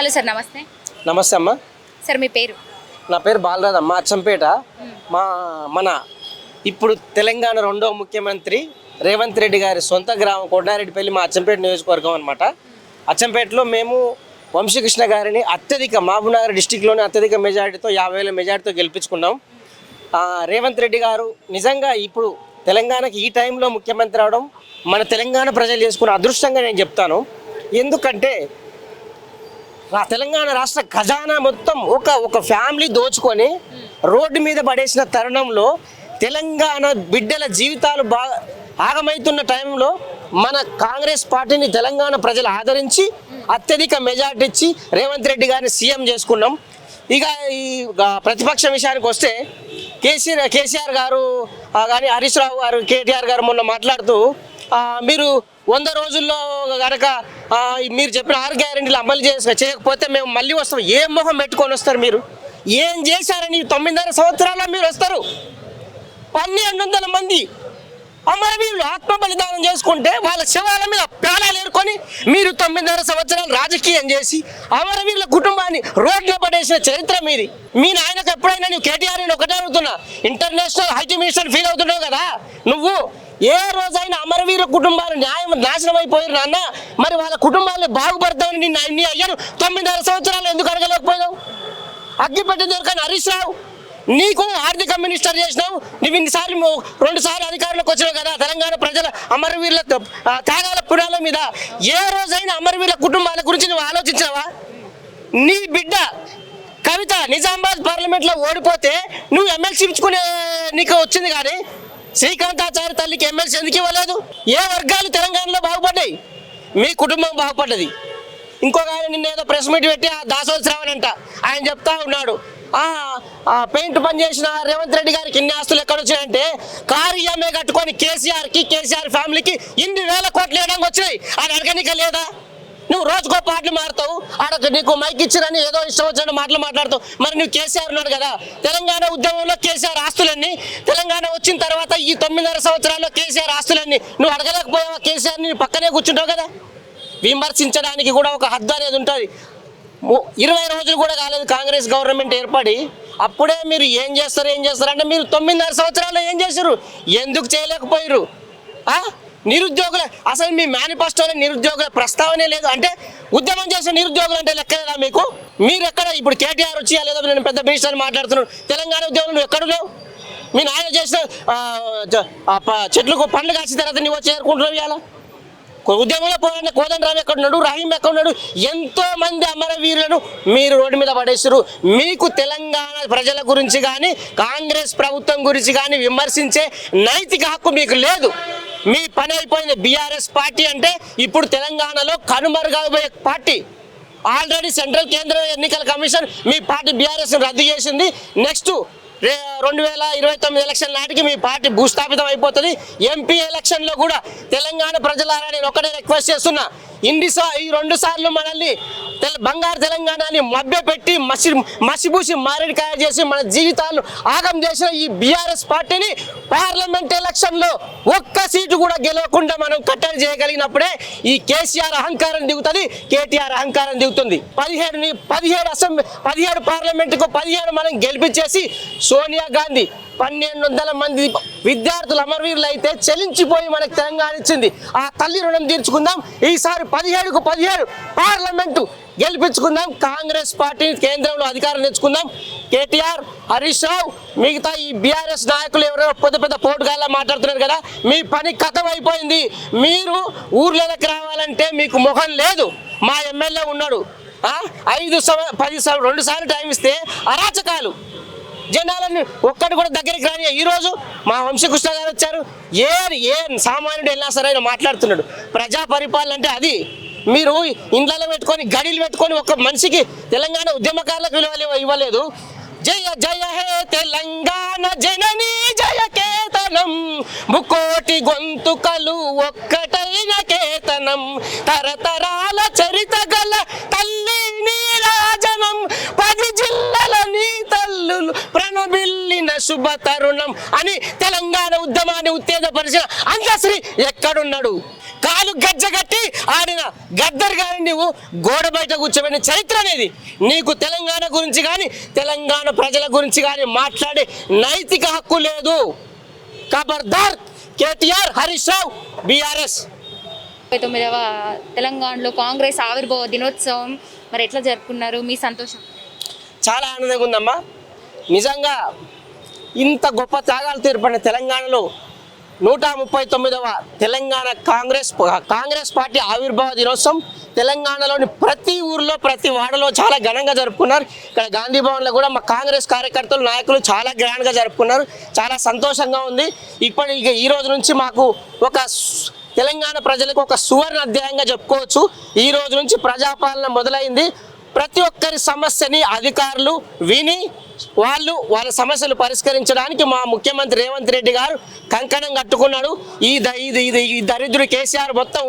Hello sir, నమస్తే. నమస్తే అమ్మ. సార్ మీ పేరు? నా పేరు బాలరాజ్ అమ్మ, అచ్చంపేట. మన ఇప్పుడు తెలంగాణ రెండవ ముఖ్యమంత్రి రేవంత్ రెడ్డి గారి సొంత గ్రామం కొండారెడ్డిపల్లి మా అచ్చంపేట నియోజకవర్గం అనమాట. అచ్చంపేటలో మేము వంశీకృష్ణ గారిని అత్యధిక మహబూబ్నగర్ డిస్టిక్లోని అత్యధిక మెజారిటీతో 50,000 మెజారిటీతో గెలిపించుకున్నాం. రేవంత్ రెడ్డి గారు నిజంగా ఇప్పుడు తెలంగాణకి ఈ టైంలో ముఖ్యమంత్రి అవడం మన తెలంగాణ ప్రజలు చేసుకున్న అదృష్టంగా నేను చెప్తాను. ఎందుకంటే తెలంగాణ రాష్ట్ర ఖజానా మొత్తం ఒక ఫ్యామిలీ దోచుకొని రోడ్డు మీద పడేసిన తరుణంలో తెలంగాణ బిడ్డల జీవితాలు బాగా ఆగమవుతున్న టైంలో మన కాంగ్రెస్ పార్టీని తెలంగాణ ప్రజలు ఆదరించి అత్యధిక మెజార్టీ ఇచ్చి రేవంత్ రెడ్డి గారిని సీఎం చేసుకున్నాం. ఇక ఈ ప్రతిపక్ష విషయానికి వస్తే కేసీఆర్ గారు కానీ హరీష్ రావు గారు, కేటీఆర్ గారు మొన్న మాట్లాడుతూ మీరు 100 రోజుల్లో కనుక మీరు చెప్పిన 6 గ్యారెంటీలు అమలు చేయకపోతే మేము మళ్ళీ వస్తాం. ఏం మొహం పెట్టుకొని వస్తారు? మీరు ఏం చేశారని 9.5 సంవత్సరాల్లో మీరు వస్తారు? 1200 మంది అమరవీరులు ఆత్మ బలిదానం చేసుకుంటే వాళ్ళ శవాల మీద పేలాలు ఏరుకొని మీరు 9.5 సంవత్సరాలు రాజకీయం చేసి అమరవీరుల కుటుంబాన్ని రోడ్లో పడేసిన చరిత్ర మీది. మీ నాయనకు ఎప్పుడైనా నువ్వు కేటీఆర్ ఒకటే అడుగుతున్నా, ఇంటర్నేషనల్ హైటీ మినిస్టర్ ఫీల్ అవుతున్నావు కదా, నువ్వు ఏ రోజైనా అమరవీరుల కుటుంబాలు నాశనం అయిపోయారు నాన్న, మరి వాళ్ళ కుటుంబాలను బాగుపడతామని నీ అయ్యాను 9.5 సంవత్సరాలు ఎందుకు అడగలేకపోయావు? అగ్గిపెట్టి దొరకని హరీష్ రావు, నీకు ఆర్థిక మినిస్టర్ చేసినావు, నువ్వు 2 సార్లు అధికారంలోకి వచ్చినావు కదా. తెలంగాణ ప్రజల అమరవీరుల త్యాగాల పురాల మీద ఏ రోజైనా అమరవీరుల కుటుంబాల గురించి నువ్వు ఆలోచించావా? నీ బిడ్డ కవిత నిజామాబాద్ పార్లమెంట్లో ఓడిపోతే నువ్వు ఎమ్మెల్సీ ఇచ్చుకునే నీకు వచ్చింది, కానీ శ్రీకాంతాచారి తల్లికి ఎమ్మెల్సీ ఎందుకు ఇవ్వలేదు? ఏ వర్గాలు తెలంగాణలో బాగుపడ్డాయి? మీ కుటుంబం బాగుపడ్డది. ఇంకొక ఆయన నిన్న ఏదో ప్రెస్ మీట్ పెట్టి దాసోత్సరావు అంట, ఆయన చెప్తా ఉన్నాడు పెయింట్ పని చేసిన రేవంత్ రెడ్డి గారికి ఇన్ని ఆస్తులు ఎక్కడ వచ్చాయంటే కారు ఈఎంఐ కట్టుకొని కేసీఆర్ ఫ్యామిలీకి ఇన్ని వేల కోట్లు వేయడానికి వచ్చినాయి. ఆయన అడగనిక లేదా? నువ్వు రోజుకో పాటలు మారుతావు, ఆడ నీకు మైక్ ఇచ్చిరని ఏదో ఇష్టం వచ్చిన మాటలు మాట్లాడుతావు. మరి నువ్వు కేసీఆర్ ఉన్నాడు కదా, తెలంగాణ ఉద్యమంలో కేసీఆర్ ఆస్తులన్నీ, తెలంగాణ వచ్చిన తర్వాత ఈ 9.5 సంవత్సరాల్లో కేసీఆర్ ఆస్తులన్నీ నువ్వు అడగలేకపోయావా? కేసీఆర్ని పక్కనే కూర్చుంటావు కదా. విమర్శించడానికి కూడా ఒక హద్దు అనేది ఉంటుంది. 20 రోజులు కూడా కాలేదు కాంగ్రెస్ గవర్నమెంట్ ఏర్పడి, అప్పుడే మీరు ఏం చేస్తారు అంటే మీరు 9.5 సంవత్సరాల్లో ఏం చేశారు? ఎందుకు చేయలేకపోయారు? నిరుద్యోగుల అసలు మీ మేనిఫెస్టోలో నిరుద్యోగుల ప్రస్తావనే లేదు. అంటే ఉద్యమం చేసే నిరుద్యోగులు అంటే లెక్కలేదా మీకు? మీరు ఎక్కడ ఇప్పుడు కేటీఆర్ వచ్చి లేదో నేను పెద్ద మినిస్టర్ మాట్లాడుతున్నాను, తెలంగాణ ఉద్యమం నువ్వు ఎక్కడ లేవు? మీ నాయన చేసిన చెట్లకు పండ్లు కాసిన తర్వాత నువ్వు వచ్చి చేరుకుంటున్నావు. ఇవాళ ఉద్యమంలో పోరాడిన కోదండరామ్ ఎక్కడున్నాడు, రహీం ఎక్కడున్నాడు? ఎంతో మంది అమరవీరులను మీరు రోడ్డు మీద పడేసారు. మీకు తెలంగాణ ప్రజల గురించి కానీ కాంగ్రెస్ ప్రభుత్వం గురించి కానీ విమర్శించే నైతిక హక్కు మీకు లేదు. మీ పని అయిపోయింది. బీఆర్ఎస్ పార్టీ అంటే ఇప్పుడు తెలంగాణలో కనుమరుగైపోయే పార్టీ. ఆల్రెడీ సెంట్రల్ కేంద్ర ఎన్నికల కమిషన్ మీ పార్టీ బీఆర్ఎస్ రద్దు చేసింది. నెక్స్ట్ 2029 ఎలక్షన్ నాటికి మీ పార్టీ భూస్థాపితం అయిపోతుంది. ఎంపీ ఎలక్షన్లో కూడా తెలంగాణ ప్రజలారా నేను ఒకటే రిక్వెస్ట్ చేస్తున్నా, ఈ 2 సార్లు మనల్ని బంగారు తెలంగాణని మభ్యపెట్టి మసిబూసి మారేడికాయ చేసి మన జీవితాలను ఆగం చేసిన ఈ బీఆర్ఎస్ పార్టీని పార్లమెంట్ ఎలక్షన్లో ఒక్క సీటు కూడా గెలవకుండా మనం కట్టడి చేయగలిగినప్పుడే ఈ కేసీఆర్ అహంకారం దిగుతుంది, కేటీఆర్ అహంకారం దిగుతుంది. 17 పార్లమెంటుకు 17 మనం గెలిపించేసి సోనియా గాంధీ 1200 మంది విద్యార్థులు అమరవీరులు అయితే చెలించిపోయి మనకు తెలంగాణ ఇచ్చింది. ఆ తల్లి రుణం తీర్చుకుందాం. ఈసారి 17కు 17 పార్లమెంటు గెలిపించుకుందాం. కాంగ్రెస్ పార్టీ కేంద్రంలో అధికారం తెచ్చుకుందాం. కేటీఆర్, హరీష్ రావు, మిగతా ఈ బీఆర్ఎస్ నాయకులు ఎవరైనా పెద్ద పోటుగాళ్ళ మాట్లాడుతున్నారు కదా, మీ పని కథం అయిపోయింది. మీరు ఊర్లోకి రావాలంటే మీకు ముఖం లేదు. మా ఎమ్మెల్యే ఉన్నాడు, 2 సార్లు టైం ఇస్తే అరాచకాలు జనాలను ఒక్కటి కూడా దగ్గరికి రాని. ఈరోజు మా వంశీకృష్ణ గారు వచ్చారు, ఏ సామాన్యుడు వెళ్ళినా సరే ఆయన మాట్లాడుతున్నాడు. ప్రజా పరిపాలన అంటే అది. మీరు ఇండ్లలో పెట్టుకొని గడిలు పెట్టుకొని ఒక మనిషికి తెలంగాణ ఉద్యమకారులకు విలువ ఇవ్వలేదు. జయ జయ హే తెలంగాణ జననీ జయ కేతనం, ముకోటి గొంతుకలు ఒక్కటైన కేతనం, తరతరాల చరిత గల తల్లి నీరాజనం, 10 జిల్లల నీ తల్లులు ప్రణబిల్లిన శుభ తరుణం అని తెలంగాణ ఉద్యమాన్ని ఉత్తేజపరిచిన అందశ్రీ ఎక్కడున్నాడు? కాలు గజ్జగట్టి ఆడిన గద్దర్ గాని నువ్వు గోడ బయట కూర్చోబెట్టిన చరిత్ర అనేది. నీకు తెలంగాణ గురించి కానీ తెలంగాణ ప్రజల గురించి కానీ మాట్లాడే నైతిక హక్కు లేదు. ఖబర్దార్ కేటీఆర్, హరీష్ రావు, బీఆర్ఎస్. 29వ తెలంగాణలో కాంగ్రెస్ ఆవిర్భావ దినోత్సవం మరి ఎట్లా జరుపుకున్నారు? మీ సంతోషం? చాలా ఆనందంగా ఉందమ్మా. నిజంగా ఇంత గొప్ప త్యాగాలు తీర్పడిన తెలంగాణలో 139వ తెలంగాణ కాంగ్రెస్ పార్టీ ఆవిర్భావ దినోత్సవం తెలంగాణలోని ప్రతి ఊర్లో ప్రతి వాడలో చాలా ఘనంగా జరుపుకున్నారు. ఇక్కడ గాంధీ భవన్లో కూడా మా కాంగ్రెస్ కార్యకర్తలు నాయకులు చాలా గ్రాండ్గా జరుపుకున్నారు. చాలా సంతోషంగా ఉంది. ఇక ఈ రోజు నుంచి మాకు ఒక తెలంగాణ ప్రజలకు ఒక సువర్ణ అధ్యాయంగా చెప్పుకోవచ్చు. ఈ రోజు నుంచి ప్రజాపాలన మొదలైంది. ప్రతి ఒక్కరి సమస్యని అధికారులు విని వాళ్ళ సమస్యలు పరిష్కరించడానికి మా ముఖ్యమంత్రి రేవంత్ రెడ్డి గారు కంకణం కట్టుకున్నాడు. ఈ దరిద్రుడు కేసీఆర్ మొత్తం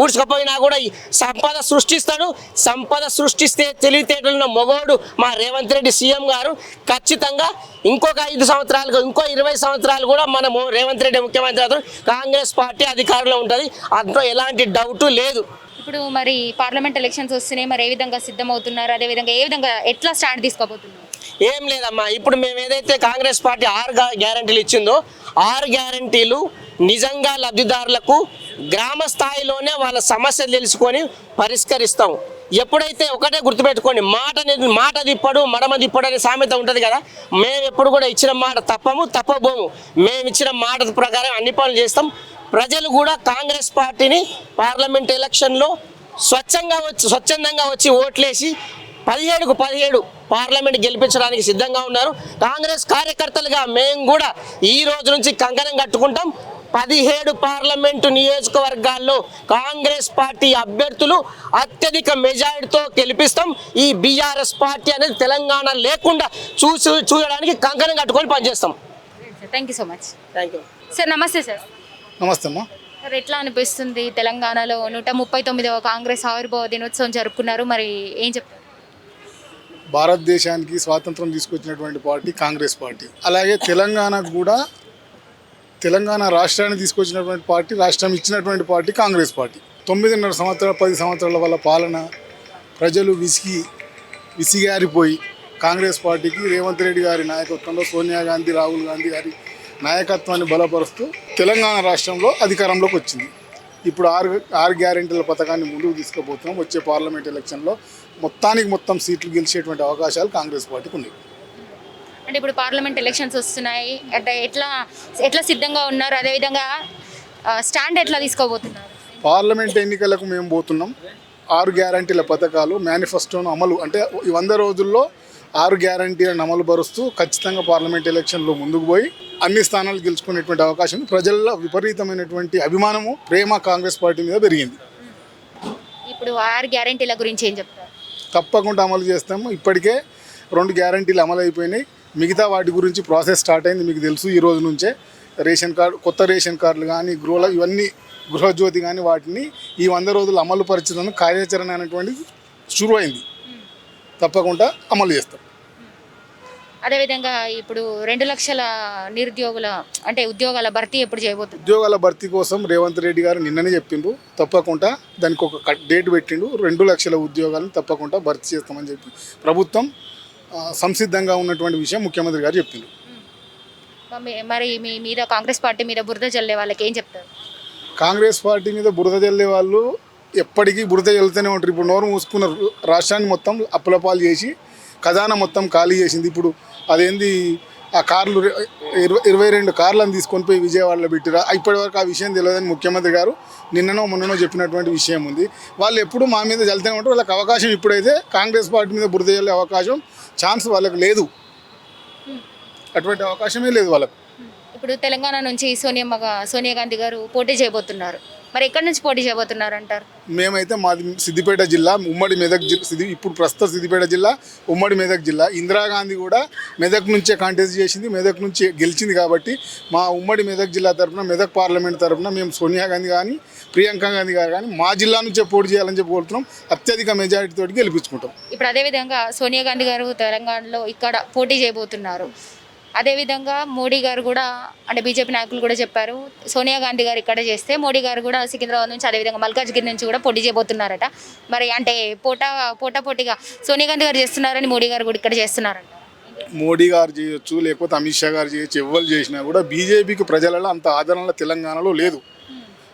ఊడ్చుకపోయినా కూడా సంపద సృష్టిస్తాడు. సంపద సృష్టిస్తే తెలివితేటలున్న మొగోడు మా రేవంత్ రెడ్డి సీఎం గారు. ఖచ్చితంగా ఇంకొక 5 సంవత్సరాలు, ఇంకో 20 సంవత్సరాలు కూడా మనము రేవంత్ రెడ్డి ముఖ్యమంత్రి అవుతారు. కాంగ్రెస్ పార్టీ అధికారంలో ఉంటుంది, అందులో ఎలాంటి డౌటు లేదు. ఇప్పుడు మరి పార్లమెంట్ ఎలక్షన్స్ వస్తున్నాయి, మరి ఏ విధంగా సిద్ధమవుతున్నారు? అదేవిధంగా ఎట్లా స్టాండ్ తీసుకోబోతున్నారు? ఏం లేదమ్మా, ఇప్పుడు మేము ఏదైతే కాంగ్రెస్ పార్టీ 6 గ్యారంటీలు ఇచ్చిందో 6 గ్యారంటీలు నిజంగా లబ్ధిదారులకు గ్రామ స్థాయిలోనే వాళ్ళ సమస్యలు తెలుసుకొని పరిష్కరిస్తాం. ఎప్పుడైతే ఒకటే గుర్తుపెట్టుకోండి, మాట తిప్పడు మడమ తిప్పడు అనే సామెత ఉంటుంది కదా. మేము ఎప్పుడు కూడా ఇచ్చిన మాట తప్పబోము. మేము ఇచ్చిన మాట ప్రకారం అన్ని పనులు చేస్తాం. ప్రజలు కూడా కాంగ్రెస్ పార్టీని పార్లమెంట్ ఎలక్షన్లో స్వచ్ఛందంగా వచ్చి ఓట్లేసి 17కు 17 పార్లమెంట్ గెలిపించడానికి సిద్ధంగా ఉన్నారు. కాంగ్రెస్ కార్యకర్తలుగా మేము కూడా ఈ రోజు నుంచి కంకణం కట్టుకుంటాం. 17 పార్లమెంటు నియోజకవర్గాల్లో కాంగ్రెస్ పార్టీ అభ్యర్థులు అత్యధిక మెజారిటీతో గెలిపిస్తాం. ఈ బీఆర్ఎస్ పార్టీ అనేది తెలంగాణ లేకుండా చూడడానికి కంకణం కట్టుకొని పనిచేస్తాం. Thank you so much. Thank you sir. నమస్తే సార్. నమస్తే అమ్మా. సార్, ఎట్లా అనిపిస్తుంది? తెలంగాణలో 139వ కాంగ్రెస్ ఆవిర్భావ దినోత్సవం జరుపుకున్నారు, మరి ఏం చెప్తారు? భారతదేశానికి స్వాతంత్రం తీసుకొచ్చినటువంటి పార్టీ కాంగ్రెస్ పార్టీ. అలాగే తెలంగాణకు కూడా తెలంగాణ రాష్ట్రాన్ని తీసుకొచ్చినటువంటి పార్టీ, రాష్ట్రం ఇచ్చినటువంటి పార్టీ కాంగ్రెస్ పార్టీ. 9.5 సంవత్సరాలు 10 సంవత్సరాల వల్ల పాలన ప్రజలు విసిగారిపోయి కాంగ్రెస్ పార్టీకి రేవంత్ రెడ్డి గారి నాయకత్వంలో సోనియా గాంధీ, రాహుల్ గాంధీ గారి నాయకత్వాన్ని బలపరుస్తూ తెలంగాణ రాష్ట్రంలో అధికారంలోకి వచ్చింది. ఇప్పుడు 6 గ్యారెంటీల పథకాన్ని ముందుకు తీసుకుపోతున్నాం. వచ్చే పార్లమెంట్ ఎలక్షన్లో మొత్తం సీట్లు గెలిచేటువంటి అవకాశాలు కాంగ్రెస్ పార్టీకి ఉన్నాయి. అంటే ఇప్పుడు పార్లమెంట్ ఎలక్షన్స్ వస్తున్నాయి, అంటే ఎట్లా సిద్ధంగా ఉన్నారు? అదేవిధంగా స్టాండ్ ఎట్లా తీసుకోబోతున్నారు? పార్లమెంట్ ఎన్నికలకు మేము పోతున్నాం. 6 గ్యారెంటీల పథకాలు మేనిఫెస్టోను అమలు, అంటే ఈ 100 రోజుల్లో 6 గ్యారెంటీలను అమలు పరుస్తూ ఖచ్చితంగా పార్లమెంట్ ఎలక్షన్లో ముందుకు పోయి అన్ని స్థానాలు గెలుచుకునేటువంటి అవకాశం. ప్రజల్లో విపరీతమైనటువంటి అభిమానము, ప్రేమ కాంగ్రెస్ పార్టీ మీద పెరిగింది. ఇప్పుడు 6 గ్యారెంటీల గురించి ఏం చెప్తారు? తప్పకుండా అమలు చేస్తాము. ఇప్పటికే 2 గ్యారెంటీలు అమలు అయిపోయినాయి. మిగతా వాటి గురించి ప్రాసెస్ స్టార్ట్ అయింది. మీకు తెలుసు, ఈ రోజు నుంచే రేషన్ కార్డు, కొత్త రేషన్ కార్డులు కానీ ఇవన్నీ గృహజ్యోతి కానీ వాటిని ఈ 100 రోజులు అమలు పరిచయం కార్యాచరణ అనేటువంటిది షురు అయింది. తప్పకుండా అమలు చేస్తాం. అదేవిధంగా ఇప్పుడు 2 లక్షల నిరుద్యోగుల అంటే ఉద్యోగాల భర్తీ ఎప్పుడు చేయబోతుంది? ఉద్యోగాల భర్తీ కోసం రేవంత్ రెడ్డి గారు నిన్ననే చెప్పిండ్రు. తప్పకుండా దానికి ఒక డేట్ పెట్టిండు. 2 లక్షల ఉద్యోగాలను తప్పకుండా భర్తీ చేస్తామని చెప్పి ప్రభుత్వం సంసిద్ధంగా ఉన్నటువంటి విషయం ముఖ్యమంత్రి గారు చెప్పిండ్రు. మరి మీ మీద కాంగ్రెస్ పార్టీ మీద బురద జల్లే వాళ్ళకి ఏం చెప్తారు? కాంగ్రెస్ పార్టీ మీద బురద జల్లే వాళ్ళు ఎప్పటికీ బురద జల్లుతూనే ఉంటారు. ఇప్పుడు నోరు మూసుకున్న రాష్ట్రాన్ని మొత్తం అప్పులపాలు చేసి ఖజానా మొత్తం ఖాళీ చేసింది. ఇప్పుడు అదేంది, ఆ కార్లు 22 కార్లను తీసుకొని పోయి విజయవాడలో పెట్టిరా. ఇప్పటివరకు ఆ విషయం తెలియదని ముఖ్యమంత్రి గారు మొన్ననో చెప్పినటువంటి విషయం ఉంది. వాళ్ళు ఎప్పుడు మా మీద జల్తూనే ఉంటారు. వాళ్ళకి అవకాశం ఇప్పుడైతే కాంగ్రెస్ పార్టీ మీద బురద జల్లే అవకాశం, ఛాన్స్ వాళ్ళకి లేదు. అటువంటి అవకాశమే లేదు వాళ్ళకు. ఇప్పుడు తెలంగాణ నుంచి సోనియా గాంధీ గారు పోటీ చేయబోతున్నారు, మరి ఎక్కడి నుంచి పోటీ చేయబోతున్నారు అంటారు? మేమైతే మాది సిద్దిపేట జిల్లా, ఉమ్మడి మెదక్ ఇప్పుడు ప్రస్తుతం సిద్దిపేట జిల్లా, ఉమ్మడి మెదక్ జిల్లా. ఇందిరాగాంధీ కూడా మెదక్ నుంచే కాంటెస్ట్ చేసింది, మెదక్ నుంచి గెలిచింది. కాబట్టి మా ఉమ్మడి మెదక్ జిల్లా తరఫున, మెదక్ పార్లమెంట్ తరఫున మేము సోనియా గాంధీ కానీ ప్రియాంక గాంధీ గారు కానీ మా జిల్లా నుంచే పోటీ చేయాలని చెప్పి కోరుతున్నాం. అత్యధిక మెజారిటీ తోటి గెలిపించుకుంటాం. ఇప్పుడు అదేవిధంగా సోనియా గాంధీ గారు తెలంగాణలో ఇక్కడ పోటీ చేయబోతున్నారు, అదేవిధంగా మోడీ గారు కూడా అంటే బీజేపీ నాయకులు కూడా చెప్పారు, సోనియా గాంధీ గారు ఇక్కడ చేస్తే మోడీ గారు కూడా సికింద్రాబాద్ నుంచి అదేవిధంగా మల్కాజ్గిరి నుంచి కూడా పోటీ చేయబోతున్నారట. మరి అంటే పోటాపోటీగా సోనియా గాంధీ గారు చేస్తున్నారని మోడీ గారు కూడా ఇక్కడ చేస్తున్నారంట. మోడీ గారు చేయొచ్చు, లేకపోతే అమిత్ షా గారు చేయొచ్చు, ఎవరు చేసినా కూడా బీజేపీకి ప్రజలలో అంత ఆదరణ తెలంగాణలో లేదు.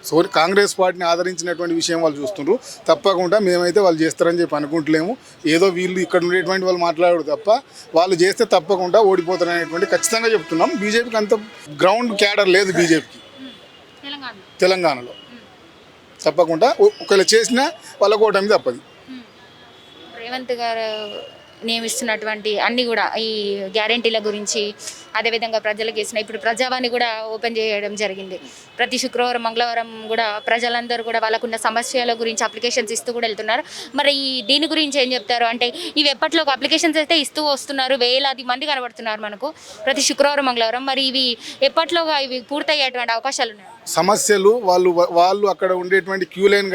సో కాంగ్రెస్ పార్టీని ఆదరించినటువంటి విషయం వాళ్ళు చూస్తుండ్రు. తప్పకుండా మేమైతే వాళ్ళు చేస్తారని చెప్పి అనుకుంటలేము. ఏదో వీళ్ళు ఇక్కడ ఉండేటువంటి వాళ్ళు మాట్లాడరు తప్ప వాళ్ళు చేస్తే తప్పకుండా ఓడిపోతారనేటువంటి ఖచ్చితంగా చెప్తున్నాం. బీజేపీకి అంత గ్రౌండ్ క్యాడర్ లేదు బీజేపీకి తెలంగాణలో. తప్పకుండా ఒకవేళ చేసినా వాళ్ళకు ఓటమి తప్పది. రేవంత్ గారు నియమిస్తున్నటువంటి అన్ని కూడా ఈ గ్యారెంటీల గురించి అదేవిధంగా ప్రజలకు ఇస్తున్న ఇప్పుడు ప్రజావాణి కూడా ఓపెన్ చేయడం జరిగింది. ప్రతి శుక్రవారం మంగళవారం కూడా ప్రజలందరూ కూడా వాళ్ళకున్న సమస్యల గురించి అప్లికేషన్స్ ఇస్తూ కూడా వెళ్తున్నారు. మరి దీని గురించి ఏం చెప్తారు? అంటే ఇవి ఎప్పట్లో అప్లికేషన్స్ అయితే ఇస్తూ వస్తున్నారు, వేలాది మంది కనబడుతున్నారు మనకు ప్రతి శుక్రవారం మంగళవారం. మరి ఇవి ఎప్పట్లోగా ఇవి పూర్తయ్యేటువంటి అవకాశాలు ఉన్నాయి? సమస్యలు వాళ్ళు అక్కడ ఉండేటువంటి క్యూ లైన్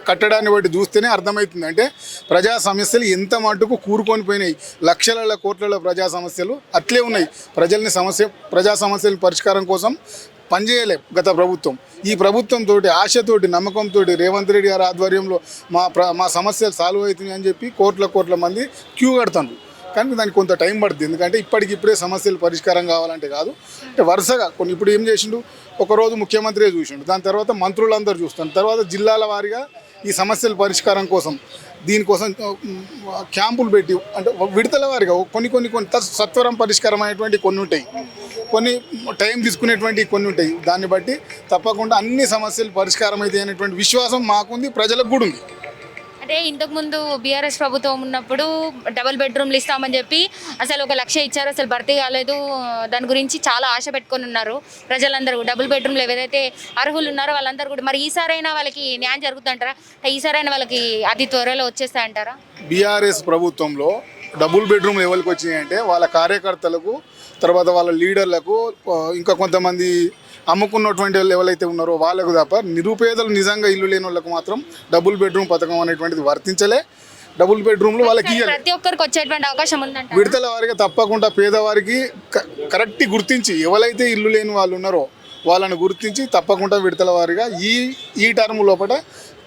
కట్టడాన్ని బట్టి చూస్తేనే అర్థమవుతుంది. అంటే ప్రజా సమస్యలు ఎంత మటుకు కూరుకొని పోయినాయి. లక్షల కోట్ల ప్రజా సమస్యలు అట్లే ఉన్నాయి. ప్రజా సమస్యల పరిష్కారం కోసం పనిచేయలేదు గత ప్రభుత్వం. ఈ ప్రభుత్వంతో ఆశతోటి నమ్మకంతో రేవంత్ రెడ్డి గారి ఆధ్వర్యంలో మా సమస్యలు సాల్వ్ అవుతున్నాయి అని చెప్పి కోట్ల మంది క్యూ కడతారు. కానీ దానికి కొంత టైం పడుతుంది. ఎందుకంటే ఇప్పటికిప్పుడే సమస్యలు పరిష్కారం కావాలంటే కాదు. అంటే వరుసగా ఇప్పుడు ఏం చేసిండు, ఒకరోజు ముఖ్యమంత్రి చూసిండు, దాని తర్వాత మంత్రులందరూ చూస్తాను, తర్వాత జిల్లాల వారీగా ఈ సమస్యల పరిష్కారం కోసం దీనికోసం క్యాంపులు పెట్టి అంటే విడతల వారిగా కొన్ని సత్వరం పరిష్కారం అనేటువంటి కొన్ని ఉంటాయి, కొన్ని టైం తీసుకునేటువంటి కొన్ని ఉంటాయి. దాన్ని బట్టి తప్పకుండా అన్ని సమస్యలు పరిష్కారం అయితే అనేటువంటి విశ్వాసం మాకుంది, ప్రజలకు కూడా ఉంది. అంటే ఇంతకుముందు బీఆర్ఎస్ ప్రభుత్వం ఉన్నప్పుడు డబుల్ బెడ్రూమ్లు ఇస్తామని చెప్పి అసలు 1 లక్ష ఇచ్చారు, అసలు భర్తీ కాలేదు. దాని గురించి చాలా ఆశ పెట్టుకొని ఉన్నారు ప్రజలందరూ. డబుల్ బెడ్రూమ్లు ఎవరైతే అర్హులు ఉన్నారో వాళ్ళందరూ కూడా మరి ఈసారైనా వాళ్ళకి న్యాయం జరుగుతుంటారా? ఈసారైనా వాళ్ళకి అతి త్వరలో వచ్చేస్తాయంటారా? బీఆర్ఎస్ ప్రభుత్వంలో డబుల్ బెడ్రూమ్లు ఎవరికి వచ్చినాయంటే వాళ్ళ కార్యకర్తలకు, తర్వాత వాళ్ళ లీడర్లకు, ఇంకా కొంతమంది అమ్ముకున్నటువంటి వాళ్ళు ఎవరైతే ఉన్నారో వాళ్ళకు తప్ప నిరుపేదలు నిజంగా ఇల్లు లేని వాళ్ళకు మాత్రం డబుల్ బెడ్రూమ్ పథకం అనేటువంటిది వర్తించలే. డబుల్ బెడ్రూమ్లు వాళ్ళకి ప్రతి ఒక్కరికి వచ్చేటువంటి అవకాశం ఉందంట. విడతల వారికి తప్పకుండా పేదవారికి కరెక్ట్ గుర్తించి ఎవరైతే ఇల్లు లేని వాళ్ళు ఉన్నారో వాళ్ళని గుర్తించి తప్పకుండా విడతల వారిగా ఈ టర్మ్ లోపల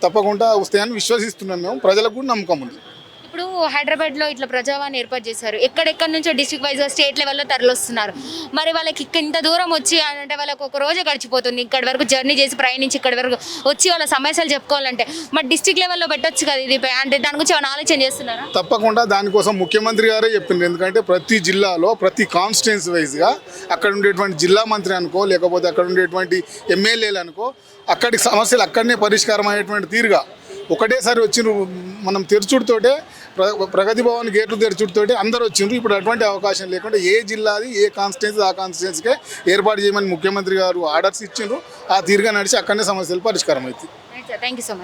తప్పకుండా వస్తాయని విశ్వసిస్తున్నాం. మేము ప్రజలకు కూడా నమ్మకం ఉంది. ఇప్పుడు హైదరాబాద్లో ఇట్లా ప్రజావాణి ఏర్పాటు చేశారు, ఎక్కడెక్కడి నుంచో డిస్ట్రిక్ట్ వైజ్గా స్టేట్ లెవెల్లో తరలిస్తున్నారు. మరి వాళ్ళకి ఇంత దూరం వచ్చి అంటే వాళ్ళకి ఒక రోజు గడిచిపోతుంది ఇక్కడి వరకు జర్నీ చేసి ప్రయాణించి ఇక్కడి వరకు వచ్చి వాళ్ళ సమస్యలు చెప్పుకోవాలంటే. మరి డిస్ట్రిక్ట్ లెవెల్లో పెట్టొచ్చు కదా ఇది, అంటే దాని గురించి ఏమైనా ఆలోచన చేస్తున్నారా? తప్పకుండా దానికోసం ముఖ్యమంత్రి గారే చెప్పిండ్రు. ఎందుకంటే ప్రతి జిల్లాలో ప్రతి కాన్స్టిట్యున్సీ వైజ్గా అక్కడ ఉండేటువంటి జిల్లా మంత్రి అనుకో, లేకపోతే అక్కడ ఉండేటువంటి ఎమ్మెల్యేలు అనుకో, అక్కడి సమస్యలు అక్కడనే పరిష్కారం అయ్యేటువంటి తీరుగా ఒకటేసారి వచ్చిండ్రు. మనం తెరుచుడితోటే ప్రగతి భవన్ గేట్లు తెరుచుడితోటే అందరూ వచ్చిండ్రు. ఇప్పుడు అటువంటి అవకాశం లేకుండా ఏ జిల్లాది ఏ కాన్స్టిట్యున్సీ ఆ కాన్స్టిట్యున్సీకే ఏర్పాటు చేయమని ముఖ్యమంత్రి గారు ఆర్డర్స్ ఇచ్చిండ్రు. ఆ తీరుగా నడిచి అక్కడనే సమస్యలు పరిష్కారం అవుతాయి. Thank you so much.